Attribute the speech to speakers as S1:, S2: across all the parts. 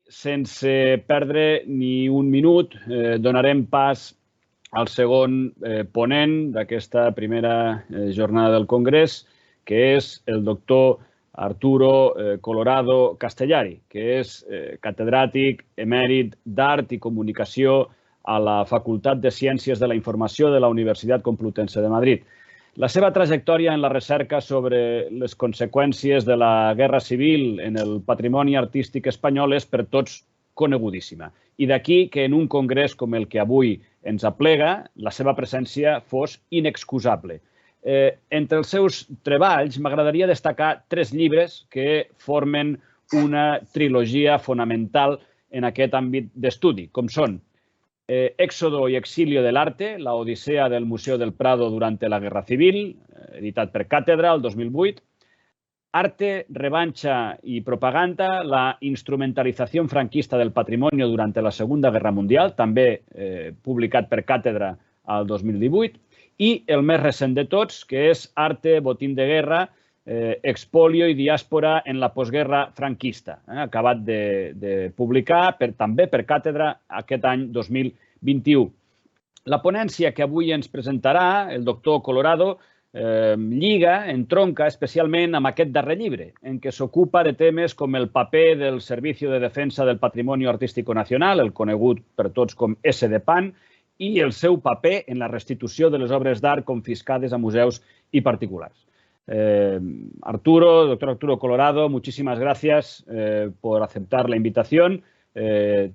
S1: sense perdre ni un minut, donarem pas al segon ponent d'aquesta primera jornada del Congrés, que és el doctor Arturo Colorado Castellari, que és catedràtic emèrit d'Art i Comunicació a la Facultat de Ciències de la Informació de la Universitat Complutense de Madrid. La seva trajectòria en la recerca sobre les conseqüències de la Guerra Civil en el patrimoni artístic espanyol és per tots conegudíssima. I d'aquí que en un congrés com el que avui ens aplega, la seva presència fos inexcusable. Entre els seus treballs m'agradaria destacar 3 llibres que formen una trilogia fonamental en aquest àmbit d'estudi, com són Éxodo y exilio del arte, la odisea del Museo del Prado durante la Guerra Civil, editat per Càtedra el 2008, Arte, revancha y propaganda, la instrumentalización franquista del patrimonio durante la Segunda Guerra Mundial, també publicat per Càtedra el 2018, i el més recent de tots, que és Arte, botín de guerra, expolio i diàspora en la postguerra franquista, acabat de publicar també per Càtedra aquest any 2021. La ponència que avui ens presentarà el doctor Colorado lliga, entronca especialment amb aquest darrer llibre, en què s'ocupa de temes com el paper del Servicio de Defensa del Patrimonio Artístico Nacional, el conegut per tots com SDPAN, i el seu paper en la restitució de les obres d'art confiscades a museus i particulars. Doctor Arturo Colorado, muchísimas gracias por aceptar la invitación.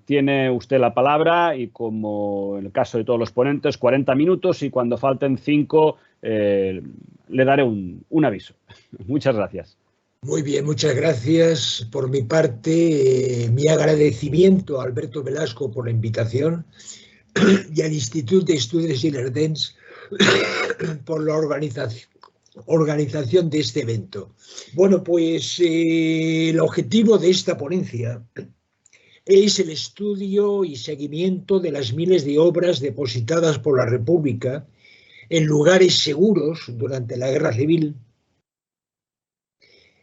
S1: Tiene usted la palabra y, como en el caso de todos los ponentes, 40 minutos y cuando falten 5 le daré un aviso. Muchas gracias.
S2: Muy bien, muchas gracias. Por mi parte, mi agradecimiento a Alberto Velasco por la invitación y al Institut d'Estudis Gilardins por la organización de este evento. Bueno, pues el objetivo de esta ponencia es el estudio y seguimiento de las miles de obras depositadas por la República en lugares seguros durante la Guerra Civil,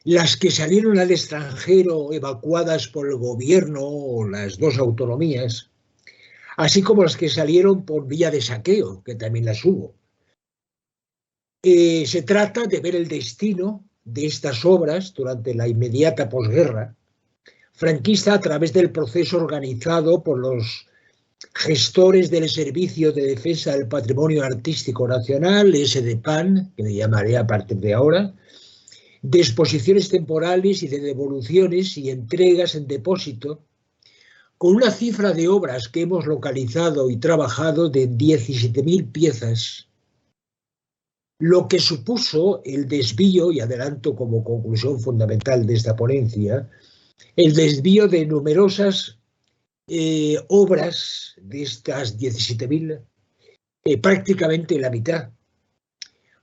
S2: las que salieron al extranjero evacuadas por el gobierno o las 2 autonomías, así como las que salieron por vía de saqueo, que también las hubo. Se trata de ver el destino de estas obras durante la inmediata posguerra franquista a través del proceso organizado por los gestores del Servicio de Defensa del Patrimonio Artístico Nacional, SDPAN, que le llamaré a partir de ahora, de exposiciones temporales y de devoluciones y entregas en depósito, con una cifra de obras que hemos localizado y trabajado de 17.000 piezas, lo que supuso el desvío, y adelanto como conclusión fundamental de esta ponencia, el desvío de numerosas obras de estas 17.000, prácticamente la mitad.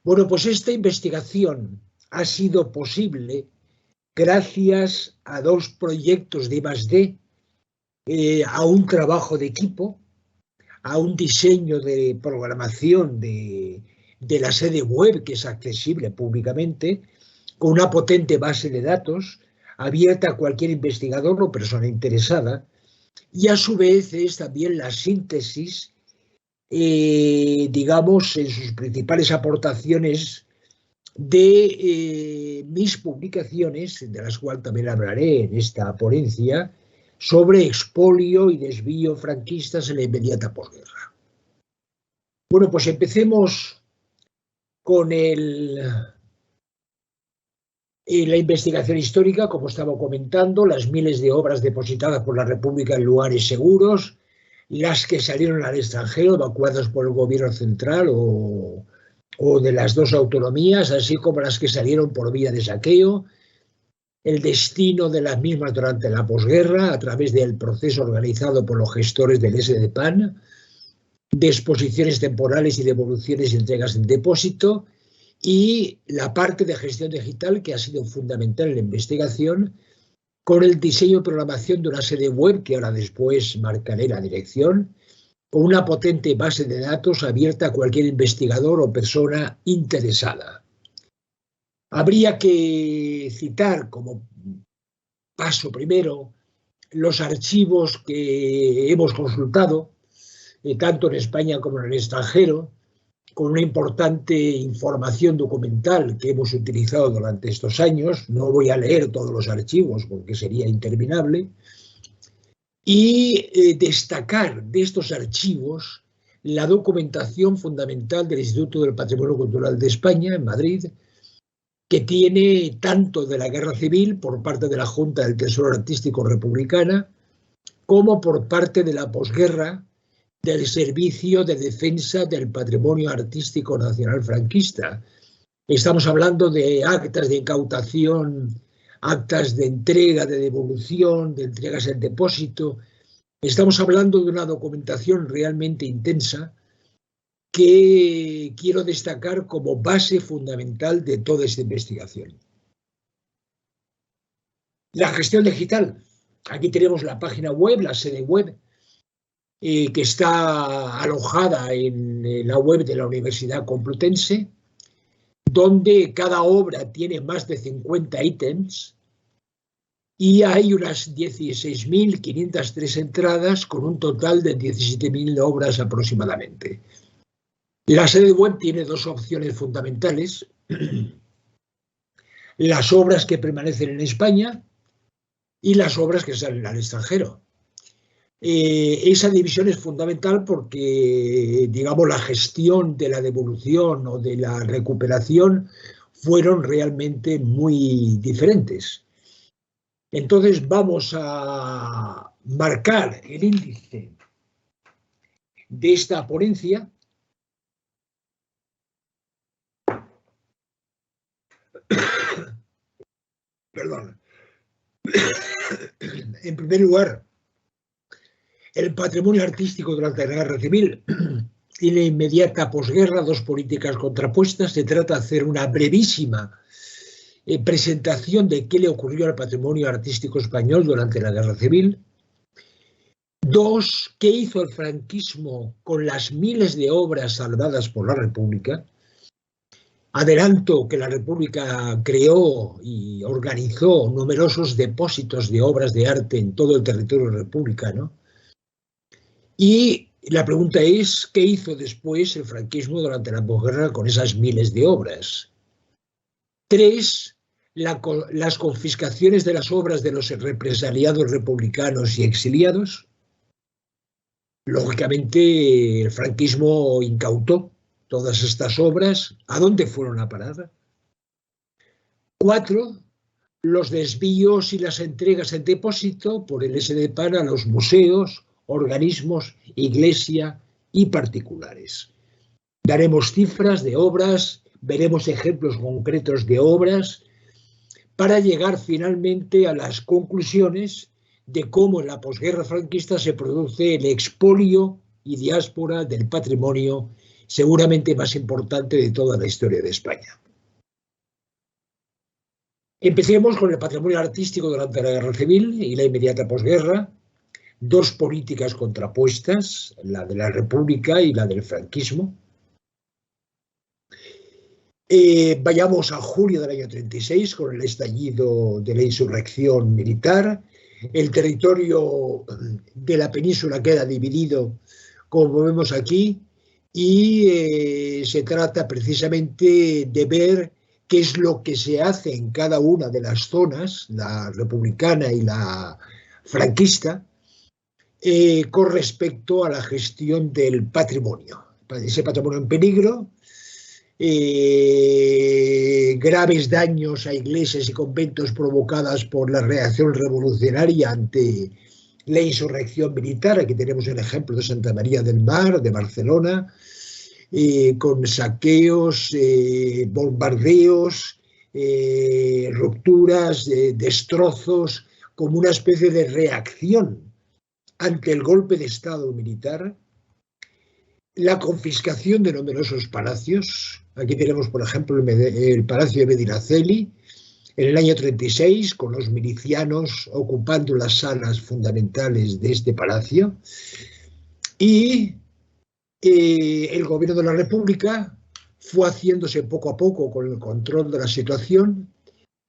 S2: Bueno, pues esta investigación ha sido posible gracias a 2 proyectos de I+D, a un trabajo de equipo, a un diseño de programación de la sede web que es accesible públicamente, con una potente base de datos abierta a cualquier investigador o persona interesada, y a su vez es también la síntesis, digamos, en sus principales aportaciones de mis publicaciones, de las cuales también hablaré en esta ponencia, sobre expolio y desvío franquistas en la inmediata posguerra. Bueno, pues empecemos con la investigación histórica, como estaba comentando, las miles de obras depositadas por la República en lugares seguros, las que salieron al extranjero evacuadas por el gobierno central o de las 2 autonomías, así como las que salieron por vía de saqueo, el destino de las mismas durante la posguerra a través del proceso organizado por los gestores del SDPAN, de exposiciones temporales y devoluciones y entregas en depósito, y la parte de gestión digital que ha sido fundamental en la investigación, con el diseño y programación de una sede web que ahora después marcaré la dirección, con una potente base de datos abierta a cualquier investigador o persona interesada. Habría que citar como paso primero los archivos que hemos consultado, tanto en España como en el extranjero, con una importante información documental que hemos utilizado durante estos años. No voy a leer todos los archivos porque sería interminable. Y destacar de estos archivos la documentación fundamental del Instituto del Patrimonio Cultural de España, en Madrid, que tiene tanto de la Guerra Civil por parte de la Junta del Tesoro Artístico Republicana, como por parte de la posguerra del Servicio de Defensa del Patrimonio Artístico Nacional Franquista. Estamos hablando de actas de incautación, actas de entrega, de devolución, de entregas en depósito. Estamos hablando de una documentación realmente intensa que quiero destacar como base fundamental de toda esta investigación. La gestión digital. Aquí tenemos la página web, la sede web, que está alojada en la web de la Universidad Complutense, donde cada obra tiene más de 50 ítems y hay unas 16.503 entradas con un total de 17.000 obras aproximadamente. La sede web tiene dos opciones fundamentales: las obras que permanecen en España y las obras que salen al extranjero. Esa división es fundamental porque, digamos, la gestión de la devolución o de la recuperación fueron realmente muy diferentes. Entonces vamos a marcar el índice de esta ponencia. Perdón. En primer lugar, el patrimonio artístico durante la Guerra Civil y la inmediata posguerra, dos políticas contrapuestas. Se trata de hacer una brevísima presentación de qué le ocurrió al patrimonio artístico español durante la Guerra Civil. Dos, qué hizo el franquismo con las miles de obras salvadas por la República. Adelanto que la República creó y organizó numerosos depósitos de obras de arte en todo el territorio republicano. Y la pregunta es, ¿qué hizo después el franquismo durante la posguerra con esas miles de obras? Tres, las confiscaciones de las obras de los represaliados republicanos y exiliados. Lógicamente, el franquismo incautó todas estas obras. ¿A dónde fueron a parar? Cuatro, los desvíos y las entregas en depósito por el SDPAN a los museos, organismos, iglesia y particulares. Daremos cifras de obras, veremos ejemplos concretos de obras para llegar finalmente a las conclusiones de cómo en la posguerra franquista se produce el expolio y diáspora del patrimonio seguramente más importante de toda la historia de España. Empecemos con el patrimonio artístico durante la Guerra Civil y la inmediata posguerra. Dos políticas contrapuestas, la de la República y la del franquismo. Vayamos a julio del año 36 con el estallido de la insurrección militar. El territorio de la península queda dividido, como vemos aquí, y se trata precisamente de ver qué es lo que se hace en cada una de las zonas, la republicana y la franquista, con respecto a la gestión del patrimonio. Ese patrimonio en peligro, graves daños a iglesias y conventos provocadas por la reacción revolucionaria ante la insurrección militar. Aquí tenemos el ejemplo de Santa María del Mar, de Barcelona, con saqueos, bombardeos, rupturas, destrozos, como una especie de reacción ante el golpe de Estado militar. La confiscación de numerosos palacios. Aquí tenemos, por ejemplo, el Palacio de Medinaceli, en el año 36, con los milicianos ocupando las salas fundamentales de este palacio. Y el gobierno de la República fue haciéndose poco a poco con el control de la situación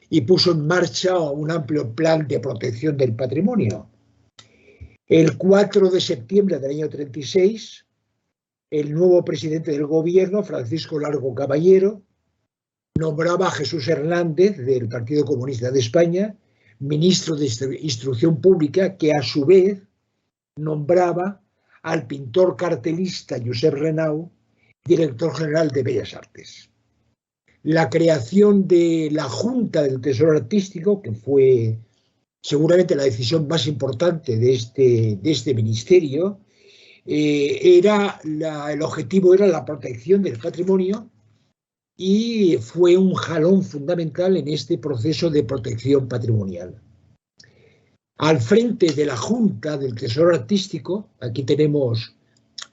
S2: y puso en marcha un amplio plan de protección del patrimonio. El 4 de septiembre del año 36, el nuevo presidente del gobierno, Francisco Largo Caballero, nombraba a Jesús Hernández, del Partido Comunista de España, ministro de Instrucción Pública, que a su vez nombraba al pintor cartelista Josep Renau director general de Bellas Artes. La creación de la Junta del Tesoro Artístico, que fue seguramente la decisión más importante de este ministerio, el objetivo era la protección del patrimonio y fue un jalón fundamental en este proceso de protección patrimonial. Al frente de la Junta del Tesoro Artístico, aquí tenemos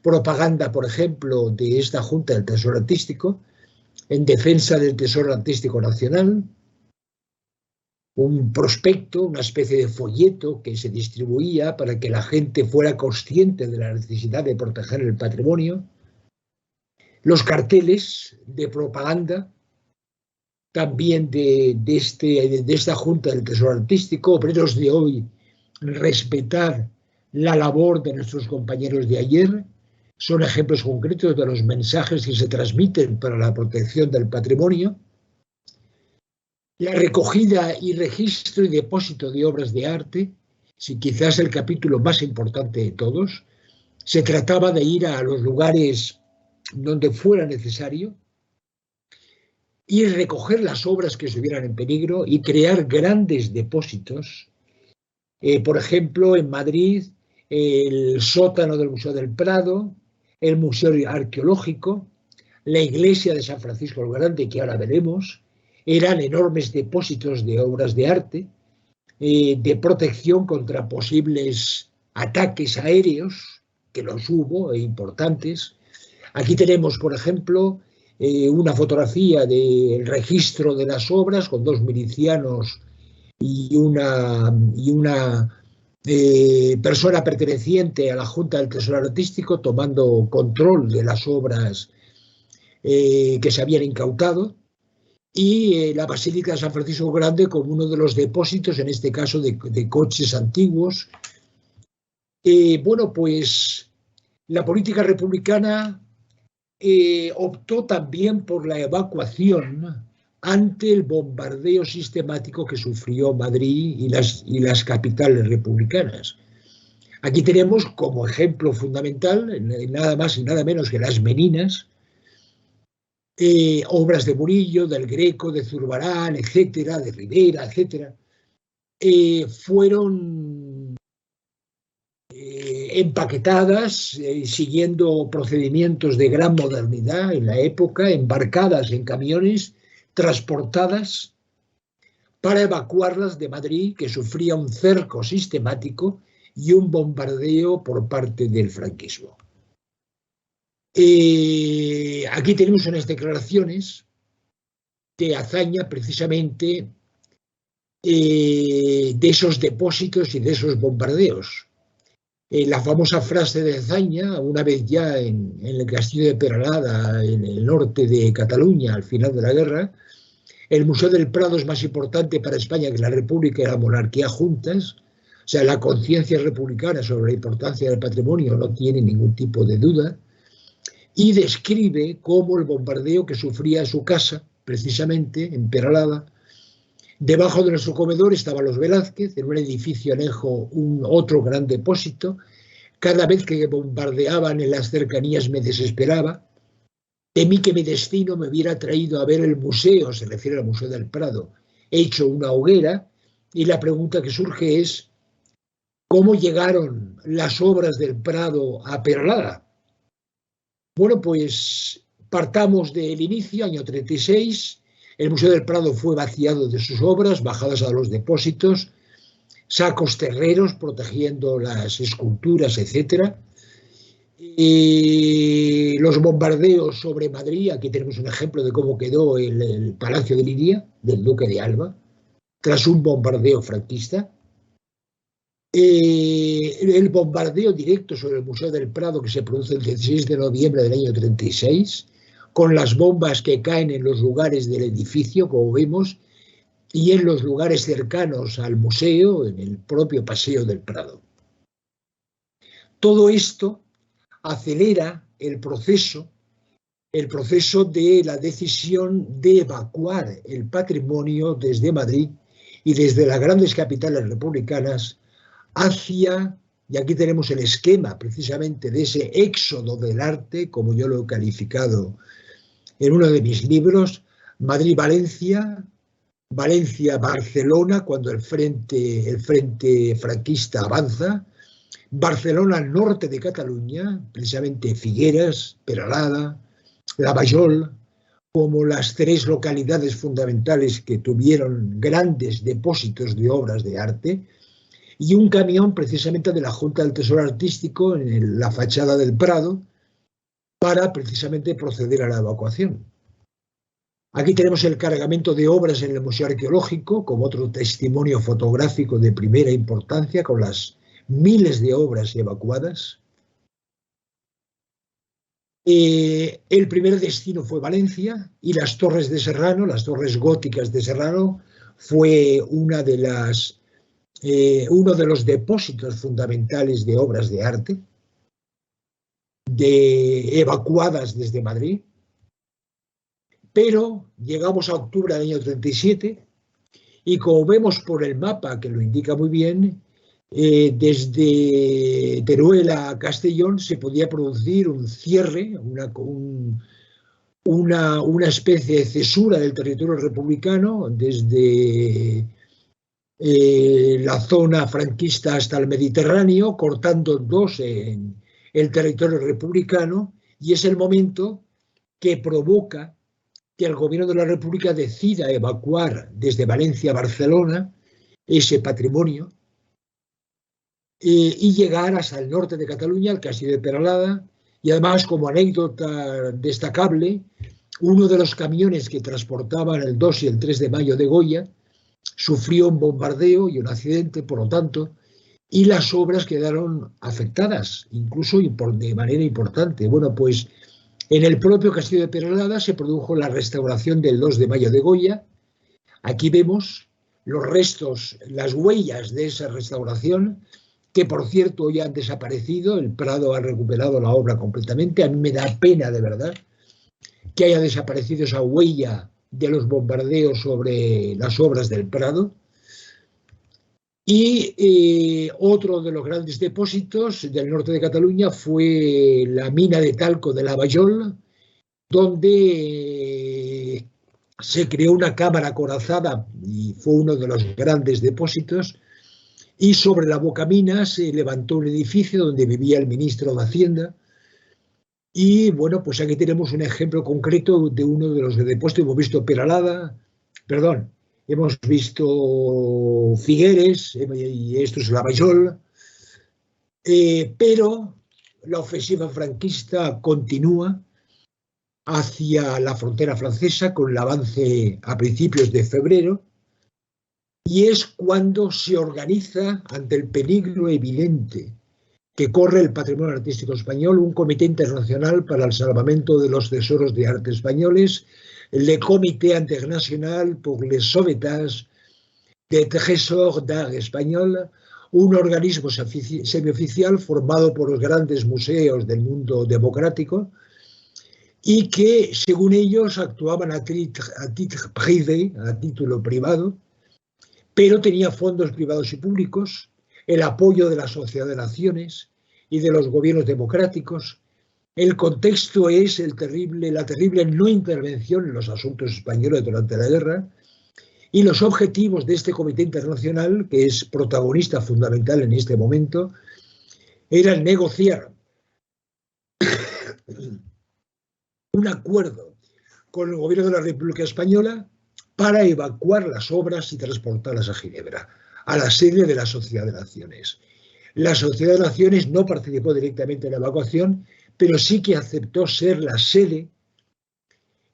S2: propaganda, por ejemplo, de esta Junta del Tesoro Artístico, en defensa del Tesoro Artístico Nacional, un prospecto, una especie de folleto que se distribuía para que la gente fuera consciente de la necesidad de proteger el patrimonio, los carteles de propaganda, también de esta Junta del Tesoro Artístico, obreros de hoy, respetar la labor de nuestros compañeros de ayer, son ejemplos concretos de los mensajes que se transmiten para la protección del patrimonio. La recogida y registro y depósito de obras de arte, si quizás el capítulo más importante de todos, se trataba de ir a los lugares donde fuera necesario y recoger las obras que estuvieran en peligro y crear grandes depósitos. Por ejemplo, en Madrid, el sótano del Museo del Prado, el Museo Arqueológico, la iglesia de San Francisco el Grande, que ahora veremos, eran enormes depósitos de obras de arte, de protección contra posibles ataques aéreos, que los hubo, importantes. Aquí tenemos, por ejemplo, una fotografía del registro de las obras con dos milicianos y una persona perteneciente a la Junta del Tesoro Artístico tomando control de las obras que se habían incautado, y la Basílica de San Francisco Grande como uno de los depósitos, en este caso de coches antiguos. Bueno, pues la política republicana optó también por la evacuación ante el bombardeo sistemático que sufrió Madrid y las capitales republicanas. Aquí tenemos como ejemplo fundamental, nada más y nada menos que las Meninas, obras de Murillo, del Greco, de Zurbarán, etcétera, de Rivera, etcétera, fueron empaquetadas, siguiendo procedimientos de gran modernidad en la época, embarcadas en camiones, transportadas para evacuarlas de Madrid, que sufría un cerco sistemático y un bombardeo por parte del franquismo. Aquí tenemos unas declaraciones de Azaña, precisamente, de esos depósitos y de esos bombardeos. La famosa frase de Azaña, una vez ya en el castillo de Peralada, en el norte de Cataluña, al final de la guerra: el Museo del Prado es más importante para España que la República y la monarquía juntas. O sea, la conciencia republicana sobre la importancia del patrimonio no tiene ningún tipo de duda. Y describe cómo el bombardeo que sufría su casa, precisamente en Peralada, debajo de nuestro comedor estaban los Velázquez, en un edificio anejo otro gran depósito. Cada vez que bombardeaban en las cercanías me desesperaba. Temí que mi destino me hubiera traído a ver el museo, se refiere al Museo del Prado, hecho una hoguera, y la pregunta que surge es: ¿cómo llegaron las obras del Prado a Peralada? Bueno, pues partamos del inicio, año 36, el Museo del Prado fue vaciado de sus obras, bajadas a los depósitos, sacos terreros protegiendo las esculturas, etc. Y los bombardeos sobre Madrid, aquí tenemos un ejemplo de cómo quedó el Palacio de Liria, del Duque de Alba, tras un bombardeo franquista. El bombardeo directo sobre el Museo del Prado, que se produce el 16 de noviembre del año 36, con las bombas que caen en los lugares del edificio, como vemos, y en los lugares cercanos al museo, en el propio Paseo del Prado. Todo esto acelera el proceso de la decisión de evacuar el patrimonio desde Madrid y desde las grandes capitales republicanas hacia, y aquí tenemos el esquema precisamente de ese éxodo del arte, como yo lo he calificado en uno de mis libros, Madrid-Valencia, Valencia-Barcelona, cuando el frente franquista avanza, Barcelona al norte de Cataluña, precisamente Figueras, Peralada, Lavallol, como las tres localidades fundamentales que tuvieron grandes depósitos de obras de arte, y un camión precisamente de la Junta del Tesoro Artístico en la fachada del Prado para precisamente proceder a la evacuación. Aquí tenemos el cargamento de obras en el Museo Arqueológico como otro testimonio fotográfico de primera importancia con las miles de obras evacuadas. El primer destino fue Valencia y las torres de Serrano, las torres góticas de Serrano, fue uno de los depósitos fundamentales de obras de arte evacuadas desde Madrid. Pero llegamos a octubre del año 37 y como vemos por el mapa, que lo indica muy bien, desde Teruel a Castellón se podía producir un cierre, una especie de cesura del territorio republicano desde la zona franquista hasta el Mediterráneo, cortando dos en el territorio republicano, y es el momento que provoca que el gobierno de la República decida evacuar desde Valencia a Barcelona ese patrimonio y llegar hasta el norte de Cataluña, al castillo de Peralada, y además, como anécdota destacable, uno de los camiones que transportaban el 2 y el 3 de mayo de Goya sufrió un bombardeo y un accidente, por lo tanto, y las obras quedaron afectadas, incluso de manera importante. Bueno, pues en el propio castillo de Peralada se produjo la restauración del 2 de mayo de Goya. Aquí vemos los restos, las huellas de esa restauración, que por cierto ya han desaparecido. El Prado ha recuperado la obra completamente. A mí me da pena de verdad que haya desaparecido esa huella de los bombardeos sobre las obras del Prado. Y otro de los grandes depósitos del norte de Cataluña fue la mina de talco de Lavallol, donde se creó una cámara acorazada y fue uno de los grandes depósitos, y sobre la bocamina se levantó un edificio donde vivía el ministro de Hacienda. Y bueno, pues aquí tenemos un ejemplo concreto de uno de los depósitos. Hemos visto Peralada, perdón, hemos visto Figueres y esto es Lavallol, pero la ofensiva franquista continúa hacia la frontera francesa con el avance a principios de febrero, y es cuando se organiza, ante el peligro evidente que corre el patrimonio artístico español, un comité internacional para el salvamento de los tesoros de arte españoles, le Comité International pour le Sauvetage des Trésors d'Art Espagnol, un organismo semioficial formado por los grandes museos del mundo democrático y que, según ellos, actuaban a titre privé, a título privado, pero tenía fondos privados y públicos, el apoyo de la Sociedad de Naciones y de los gobiernos democráticos. El contexto es la terrible no intervención en los asuntos españoles durante la guerra, y los objetivos de este comité internacional, que es protagonista fundamental en este momento, eran negociar un acuerdo con el gobierno de la República Española para evacuar las obras y transportarlas a Ginebra, a la sede de la Sociedad de Naciones. La Sociedad de Naciones no participó directamente en la evacuación, pero sí que aceptó ser la sede,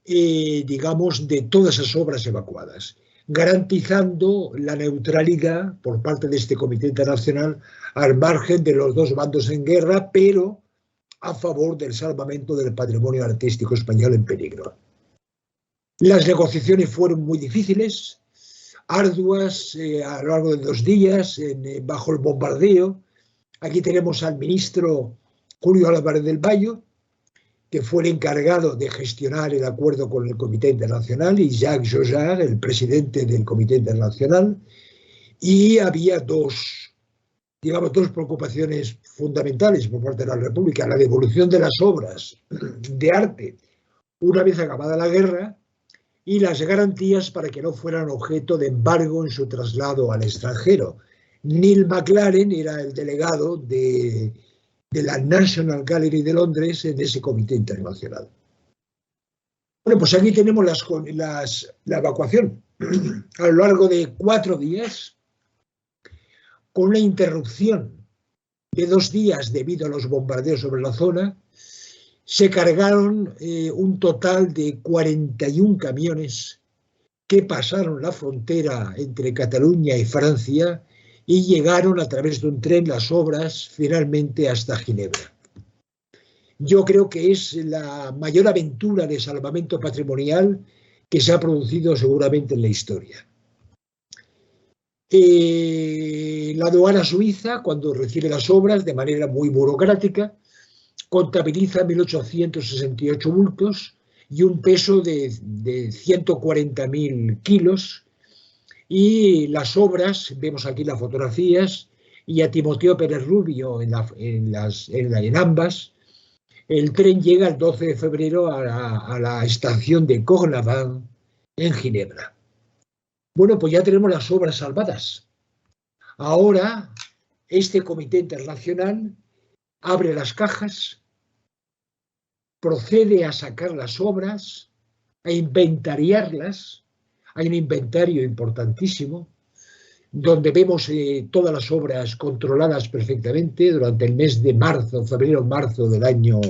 S2: digamos, de todas esas obras evacuadas, garantizando la neutralidad por parte de este comité internacional al margen de los dos bandos en guerra, pero a favor del salvamento del patrimonio artístico español en peligro. Las negociaciones fueron muy difíciles, arduas, a lo largo de 2 días, bajo el bombardeo. Aquí tenemos al ministro Julio Álvarez del Valle, que fue el encargado de gestionar el acuerdo con el Comité Internacional, y Jacques Jojard, el presidente del Comité Internacional. Y había dos preocupaciones fundamentales por parte de la República: la devolución de las obras de arte una vez acabada la guerra y las garantías para que no fueran objeto de embargo en su traslado al extranjero. Neil McLaren era el delegado de la National Gallery de Londres en ese comité internacional. Bueno, pues aquí tenemos la evacuación a lo largo de 4 días, con una interrupción de 2 días debido a los bombardeos sobre la zona. Se cargaron un total de 41 camiones que pasaron la frontera entre Cataluña y Francia y llegaron a través de un tren las obras finalmente hasta Ginebra. Yo creo que es la mayor aventura de salvamento patrimonial que se ha producido seguramente en la historia. La aduana suiza, cuando recibe las obras de manera muy burocrática, contabiliza 1.868 bultos y un peso de 140.000 kilos. Y las obras, vemos aquí las fotografías, y a Timoteo Pérez Rubio en ambas. El tren llega el 12 de febrero a la estación de Cornavin en Ginebra. Bueno, pues ya tenemos las obras salvadas. Ahora, este comité internacional abre las cajas, procede a sacar las obras, a inventariarlas. Hay un inventario importantísimo, donde vemos todas las obras controladas perfectamente durante el mes de marzo, febrero-marzo del año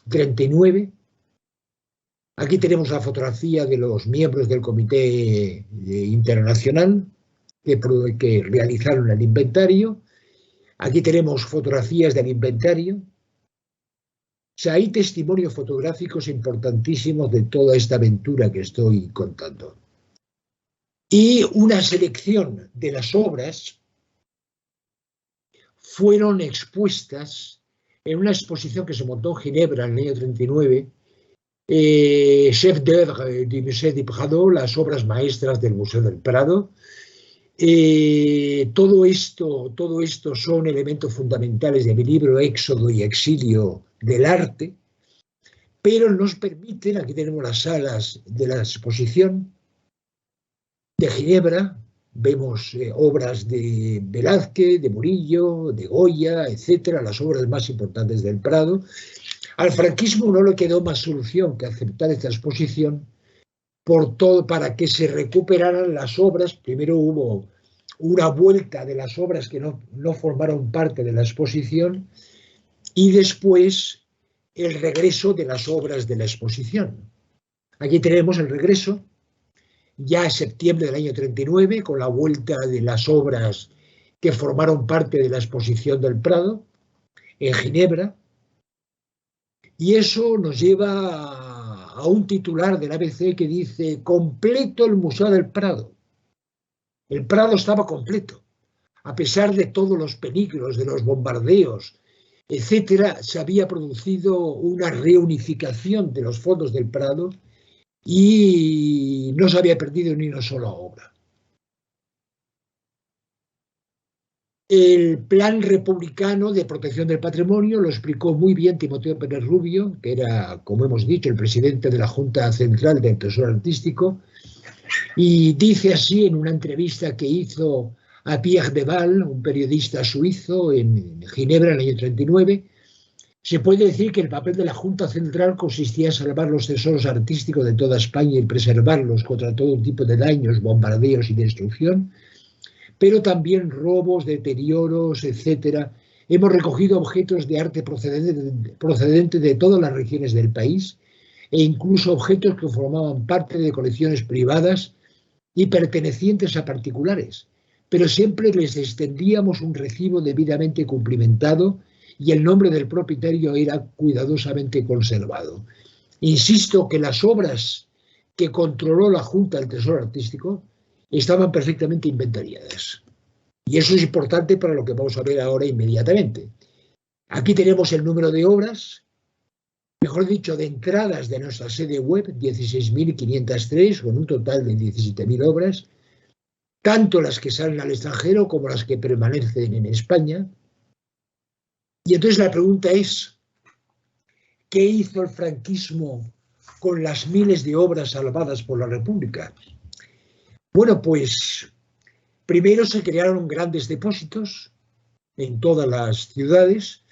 S2: 39. Aquí tenemos la fotografía de los miembros del Comité Internacional que realizaron el inventario. Aquí tenemos fotografías del inventario. O sea, hay testimonios fotográficos importantísimos de toda esta aventura que estoy contando. Y una selección de las obras fueron expuestas en una exposición que se montó en Ginebra en el año 39, Chef d'œuvre du Musée du Prado, las obras maestras del Museo del Prado. Todo esto son elementos fundamentales de mi libro Éxodo y Exilio del Arte, pero nos permiten, aquí tenemos las salas de la exposición de Ginebra, vemos obras de Velázquez, de Murillo, de Goya, etcétera, las obras más importantes del Prado. Al franquismo no le quedó más solución que aceptar esta exposición para que se recuperaran las obras. Primero hubo una vuelta de las obras que no formaron parte de la exposición y después el regreso de las obras de la exposición. Aquí tenemos el regreso, ya en septiembre del año 39, con la vuelta de las obras que formaron parte de la exposición del Prado en Ginebra. Y eso nos lleva a un titular del ABC que dice: completo el Museo del Prado. El Prado estaba completo. A pesar de todos los peligros, de los bombardeos, etcétera, se había producido una reunificación de los fondos del Prado y no se había perdido ni una sola obra. El plan republicano de protección del patrimonio lo explicó muy bien Timoteo Pérez Rubio, que era, como hemos dicho, el presidente de la Junta Central del Tesoro Artístico, y dice así en una entrevista que hizo a Pierre Deval, un periodista suizo, en Ginebra en el año 39, se puede decir que el papel de la Junta Central consistía en salvar los tesoros artísticos de toda España y preservarlos contra todo tipo de daños, bombardeos y destrucción, pero también robos, deterioros, etcétera. Hemos recogido objetos de arte procedente de todas las regiones del país e incluso objetos que formaban parte de colecciones privadas y pertenecientes a particulares, pero siempre les extendíamos un recibo debidamente cumplimentado y el nombre del propietario era cuidadosamente conservado. Insisto que las obras que controló la Junta del Tesoro Artístico estaban perfectamente inventariadas. Y eso es importante para lo que vamos a ver ahora inmediatamente. Aquí tenemos el número de obras, mejor dicho, de entradas de nuestra sede web, 16.503, con un total de 17.000 obras, tanto las que salen al extranjero como las que permanecen en España. Y entonces la pregunta es, ¿qué hizo el franquismo con las miles de obras salvadas por la República? Bueno, pues primero se crearon grandes depósitos en todas las ciudades.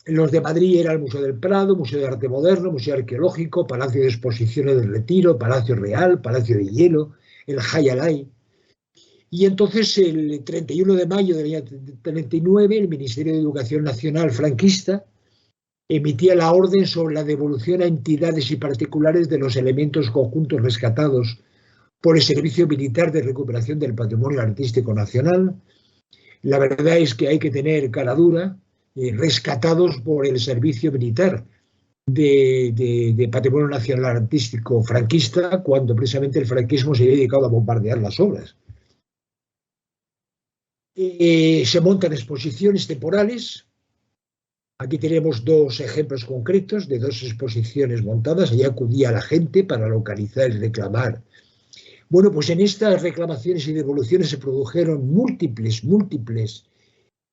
S2: Los de Madrid era el Museo del Prado, Museo de Arte Moderno, Museo Arqueológico, Palacio de Exposiciones del Retiro, Palacio Real, Palacio de Hielo, el Jai Alai. Y entonces el 31 de mayo del año 39 el Ministerio de Educación Nacional franquista emitía la orden sobre la devolución a entidades y particulares de los elementos conjuntos rescatados por el Servicio Militar de Recuperación del Patrimonio Artístico Nacional. La verdad es que hay que tener cara dura, rescatados por el Servicio Militar de Patrimonio Nacional Artístico franquista, cuando precisamente el franquismo se había dedicado a bombardear las obras. Se montan exposiciones temporales. Aquí tenemos dos ejemplos concretos de dos exposiciones montadas. Allí acudía la gente para localizar y reclamar. Bueno, pues en estas reclamaciones y devoluciones se produjeron múltiples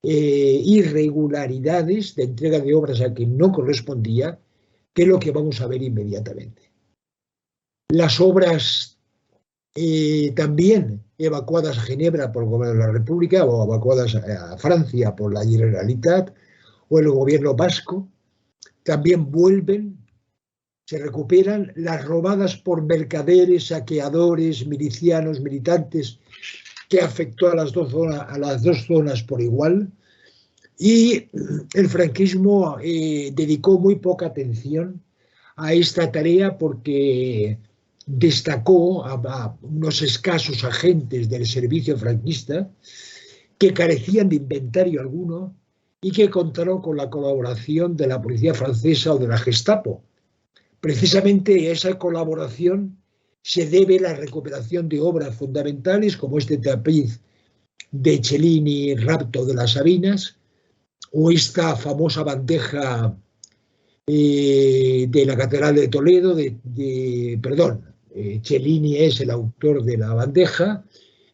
S2: irregularidades de entrega de obras a quien no correspondía, que es lo que vamos a ver inmediatamente. Las obras también evacuadas a Ginebra por el Gobierno de la República o evacuadas a Francia por la Generalitat o el gobierno vasco, también vuelven, se recuperan. Las robadas por mercaderes, saqueadores, milicianos, militantes, que afectó a las dos zonas por igual. Y el franquismo dedicó muy poca atención a esta tarea porque destacó a unos escasos agentes del servicio franquista que carecían de inventario alguno y que contaron con la colaboración de la policía francesa o de la Gestapo. Precisamente a esa colaboración se debe la recuperación de obras fundamentales como este tapiz de Cellini, Rapto de las Sabinas, o esta famosa bandeja de la Catedral de Toledo, Cellini es el autor de la bandeja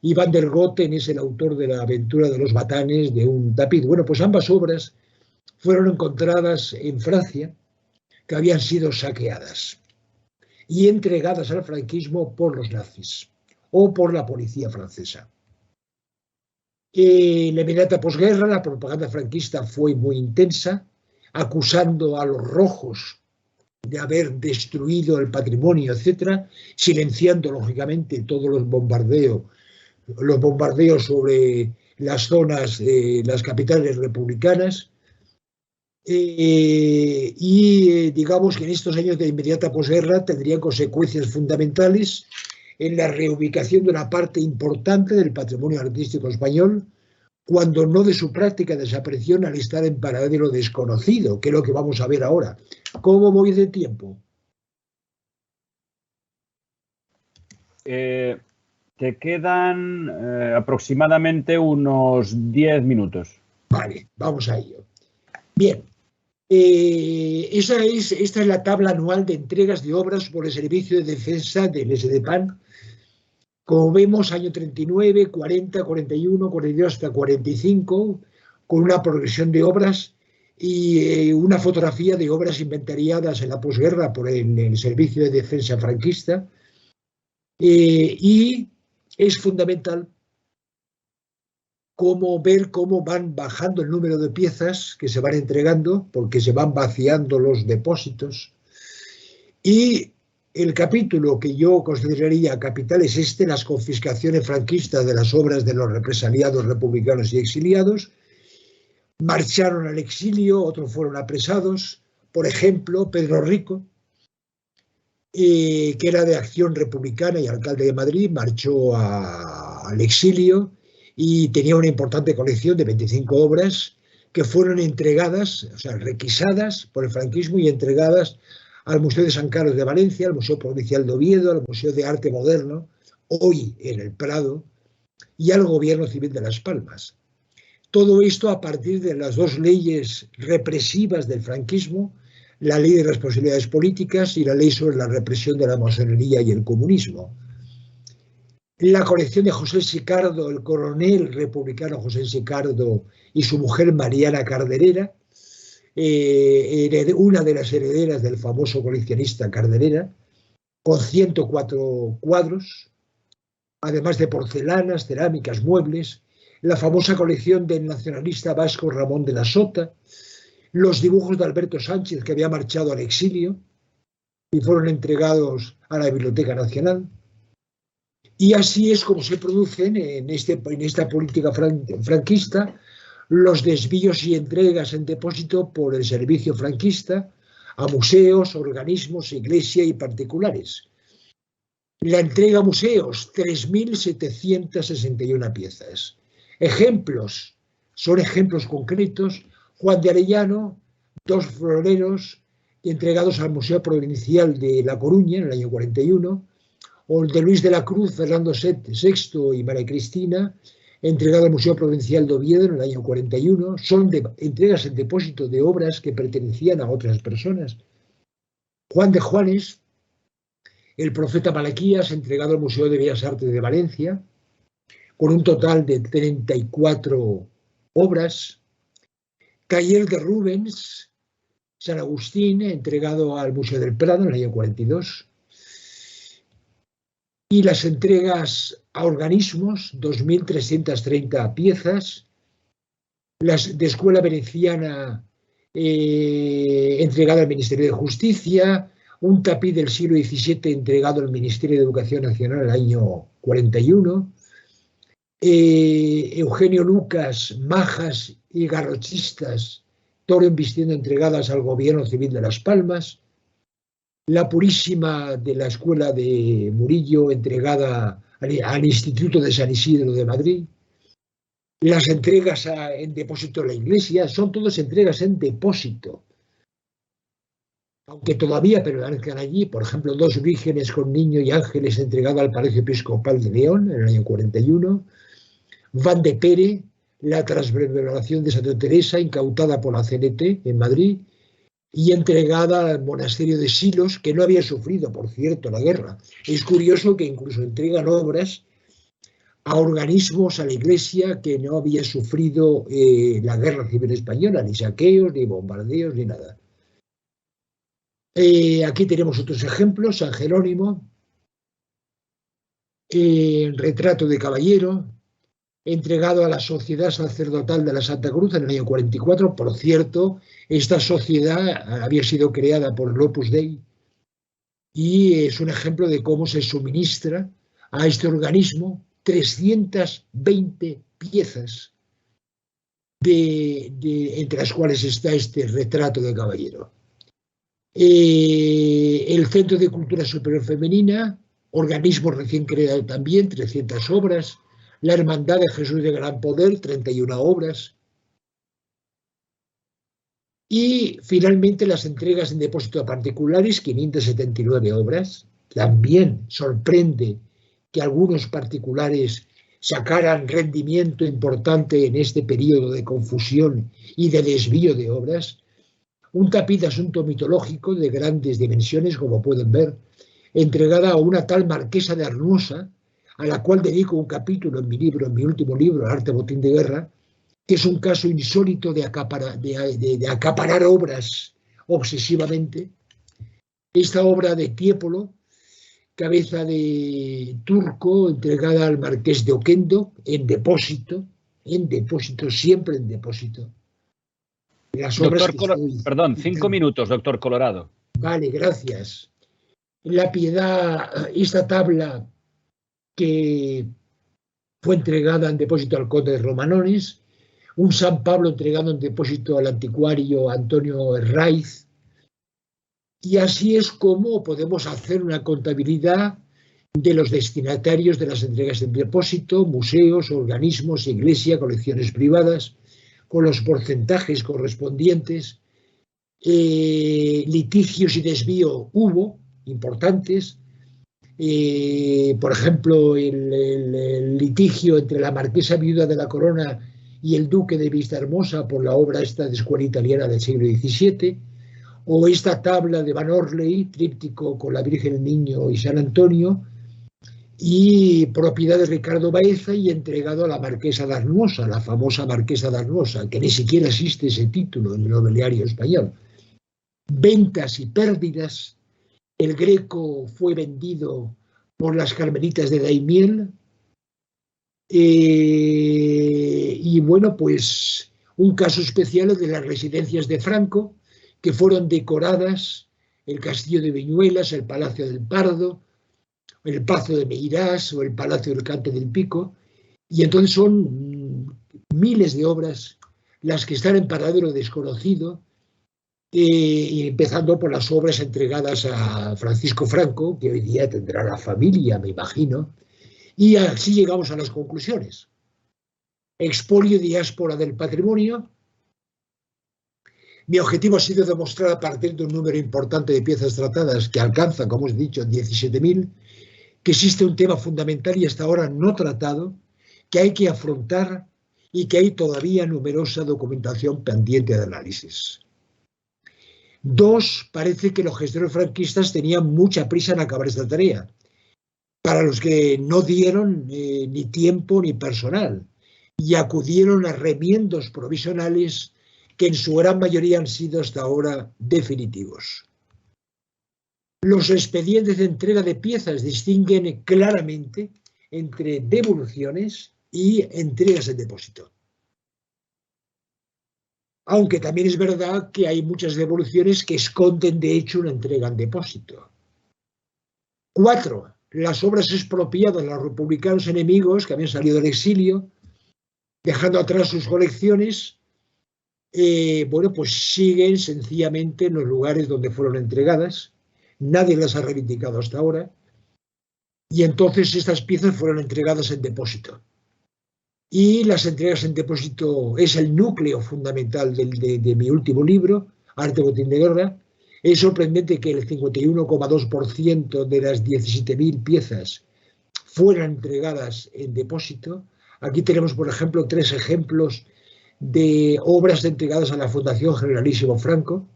S2: y Van der Goten es el autor de la aventura de los batanes de un tapiz. Bueno, pues ambas obras fueron encontradas en Francia, que habían sido saqueadas y entregadas al franquismo por los nazis o por la policía francesa. En la inmediata posguerra la propaganda franquista fue muy intensa, acusando a los rojos de haber destruido el patrimonio, etcétera, silenciando lógicamente todos los bombardeos sobre las zonas, las capitales republicanas. Digamos que en estos años de inmediata posguerra tendrían consecuencias fundamentales en la reubicación de una parte importante del patrimonio artístico español, cuando no de su práctica desaparición al estar en paradero desconocido, que es lo que vamos a ver ahora. ¿Cómo voy de tiempo?
S1: Te quedan aproximadamente unos 10 minutos.
S2: Vale, vamos a ello. Bien, esta es la tabla anual de entregas de obras por el Servicio de Defensa del SDPAN. Como vemos, año 39, 40, 41, 42 hasta 45, con una progresión de obras y una fotografía de obras inventariadas en la posguerra por el Servicio de Defensa franquista. Y es fundamental ver cómo van bajando el número de piezas que se van entregando, porque se van vaciando los depósitos. Y el capítulo que yo consideraría capital es las confiscaciones franquistas de las obras de los represaliados republicanos y exiliados. Marcharon al exilio, otros fueron apresados. Por ejemplo, Pedro Rico, que era de Acción Republicana y alcalde de Madrid, marchó al exilio y tenía una importante colección de 25 obras que fueron entregadas, o sea, requisadas por el franquismo y entregadas al Museo de San Carlos de Valencia, al Museo Provincial de Oviedo, al Museo de Arte Moderno, hoy en el Prado, y al Gobierno Civil de Las Palmas. Todo esto a partir de las dos leyes represivas del franquismo, la ley de responsabilidades políticas y la ley sobre la represión de la masonería y el comunismo. La colección de José Sicardo, el coronel republicano José Sicardo y su mujer Mariana Carderera, una de las herederas del famoso coleccionista Carderera, con 104 cuadros, además de porcelanas, cerámicas, muebles, la famosa colección del nacionalista vasco Ramón de la Sota, los dibujos de Alberto Sánchez, que había marchado al exilio y fueron entregados a la Biblioteca Nacional. Y así es como se producen en esta política franquista los desvíos y entregas en depósito por el servicio franquista a museos, organismos, iglesia y particulares. La entrega a museos, 3.761 piezas. Ejemplos, son ejemplos concretos. Juan de Arellano, 2 floreros entregados al Museo Provincial de La Coruña en el año 41, o el de Luis de la Cruz, Fernando VI y María Cristina, entregado al Museo Provincial de Oviedo en el año 41, son entregas en depósito de obras que pertenecían a otras personas. Juan de Juanes, el profeta Malaquías, entregado al Museo de Bellas Artes de Valencia, con un total de 34 obras. Taller de Rubens, San Agustín, entregado al Museo del Prado en el año 42. Y las entregas a organismos, 2.330 piezas. Las de Escuela Veneciana, entregada al Ministerio de Justicia. Un tapiz del siglo XVII entregado al Ministerio de Educación Nacional en el año 41. Eugenio Lucas, Majas y Garrochistas, Toro embistiendo, entregadas al Gobierno Civil de Las Palmas. La Purísima de la Escuela de Murillo, entregada al Instituto de San Isidro de Madrid. Las entregas en depósito a la Iglesia, son todas entregas en depósito, aunque todavía permanezcan allí. Por ejemplo, 2 vírgenes con niño y ángeles entregadas al Palacio Episcopal de León en el año 41. Van de Pere, la transverberación de Santa Teresa, incautada por la CNT en Madrid y entregada al monasterio de Silos, que no había sufrido, por cierto, la guerra. Es curioso que incluso entregan obras a organismos, a la Iglesia, que no había sufrido la guerra civil española, ni saqueos, ni bombardeos, ni nada. Aquí tenemos otros ejemplos. San Jerónimo, retrato de caballero, entregado a la Sociedad Sacerdotal de la Santa Cruz en el año 44. Por cierto, esta sociedad había sido creada por el Opus Dei y es un ejemplo de cómo se suministra a este organismo 320 piezas, entre las cuales está este retrato de caballero. El Centro de Cultura Superior Femenina, organismo recién creado también, 300 obras. La Hermandad de Jesús de Gran Poder, 31 obras. Y finalmente las entregas en depósito a particulares, 579 obras. También sorprende que algunos particulares sacaran rendimiento importante en este periodo de confusión y de desvío de obras. Un tapiz de asunto mitológico de grandes dimensiones, como pueden ver, entregada a una tal marquesa de Arnosa, a la cual dedico un capítulo en mi último libro, Arte Botín de Guerra, que es un caso insólito de acaparar obras obsesivamente. Esta obra de Tiepolo, cabeza de turco, entregada al marqués de Oquendo, en depósito, siempre en depósito. Las obras
S1: Perdón, 5 minutos, doctor Colorado.
S2: Vale, gracias. La Piedad, esta tabla que fue entregada en depósito al conde de Romanones, un San Pablo entregado en depósito al anticuario Antonio Herraiz, y así es como podemos hacer una contabilidad de los destinatarios de las entregas en depósito: museos, organismos, iglesia, colecciones privadas, con los porcentajes correspondientes. Litigios y desvío hubo, importantes. Por ejemplo, el litigio entre la marquesa viuda de la Corona y el Duque de Vistahermosa por la obra esta de escuela italiana del siglo XVII, o esta tabla de Van Orley, tríptico con la Virgen, el Niño y San Antonio, y propiedad de Ricardo Baeza y entregado a la Marquesa de Arnosa, la famosa Marquesa de Arnosa, que ni siquiera existe ese título en el nobiliario español. Ventas y pérdidas. El Greco fue vendido por las Carmelitas de Daimiel. Y bueno, pues un caso especial de las residencias de Franco, que fueron decoradas, el Castillo de Viñuelas, el Palacio del Pardo, el Pazo de Meirás o el Palacio del Cante del Pico, y entonces son miles de obras las que están en paradero desconocido, empezando por las obras entregadas a Francisco Franco, que hoy día tendrá la familia, me imagino, y así llegamos a las conclusiones. Expolio y diáspora del patrimonio. Mi objetivo ha sido demostrar a partir de un número importante de piezas tratadas, que alcanza, como os he dicho, 17.000, que existe un tema fundamental y hasta ahora no tratado, que hay que afrontar y que hay todavía numerosa documentación pendiente de análisis. 2, parece que los gestores franquistas tenían mucha prisa en acabar esta tarea, para los que no dieron ni tiempo ni personal y acudieron a remiendos provisionales que en su gran mayoría han sido hasta ahora definitivos. Los expedientes de entrega de piezas distinguen claramente entre devoluciones y entregas en depósito. Aunque también es verdad que hay muchas devoluciones que esconden de hecho una entrega en depósito. 4. Las obras expropiadas a los republicanos enemigos que habían salido del exilio, dejando atrás sus colecciones, bueno, pues siguen sencillamente en los lugares donde fueron entregadas. Nadie las ha reivindicado hasta ahora. Y entonces estas piezas fueron entregadas en depósito. Y las entregas en depósito es el núcleo fundamental de mi último libro, Arte Botín de Guerra. Es sorprendente que el 51,2% de las 17.000 piezas fueran entregadas en depósito. Aquí tenemos, por ejemplo, 3 ejemplos de obras entregadas a la Fundación Generalísimo Franco.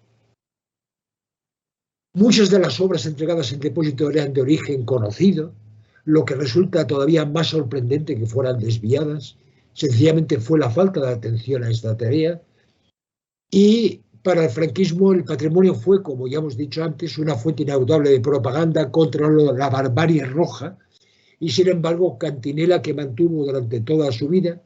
S2: Muchas de las obras entregadas en depósito eran de origen conocido, lo que resulta todavía más sorprendente que fueran desviadas. Sencillamente fue la falta de atención a esta tarea. Y para el franquismo el patrimonio fue, como ya hemos dicho antes, una fuente inagotable de propaganda contra la barbarie roja, y sin embargo Cantinela, que mantuvo durante toda su vida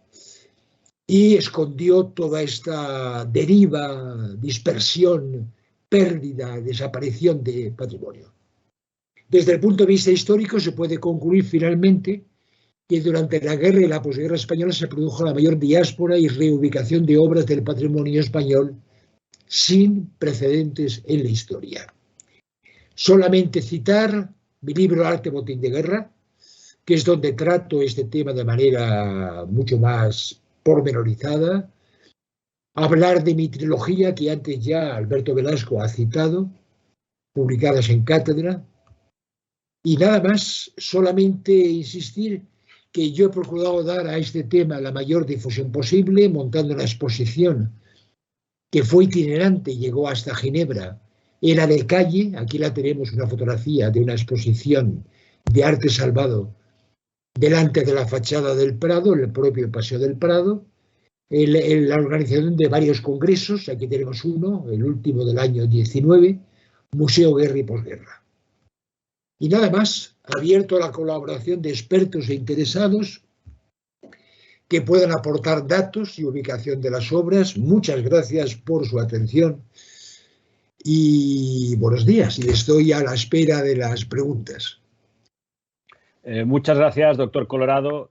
S2: y escondió toda esta deriva, dispersión, pérdida, desaparición de patrimonio. Desde el punto de vista histórico se puede concluir finalmente que durante la guerra y la posguerra española se produjo la mayor diáspora y reubicación de obras del patrimonio español sin precedentes en la historia. Solamente citar mi libro Arte Botín de Guerra, que es donde trato este tema de manera mucho más pormenorizada, hablar de mi trilogía que antes ya Alberto Velasco ha citado, publicadas en cátedra, y nada más, solamente insistir que yo he procurado dar a este tema la mayor difusión posible, montando una exposición que fue itinerante, llegó hasta Ginebra, era de calle. Aquí la tenemos, una fotografía de una exposición de arte salvado delante de la fachada del Prado, en el propio Paseo del Prado, en la organización de varios congresos. Aquí tenemos uno, el último del año 19, Museo Guerra y Posguerra. Y nada más, abierto a la colaboración de expertos e interesados que puedan aportar datos y ubicación de las obras. Muchas gracias por su atención y buenos días. Y estoy a la espera de las preguntas.
S1: Muchas gracias, doctor Colorado.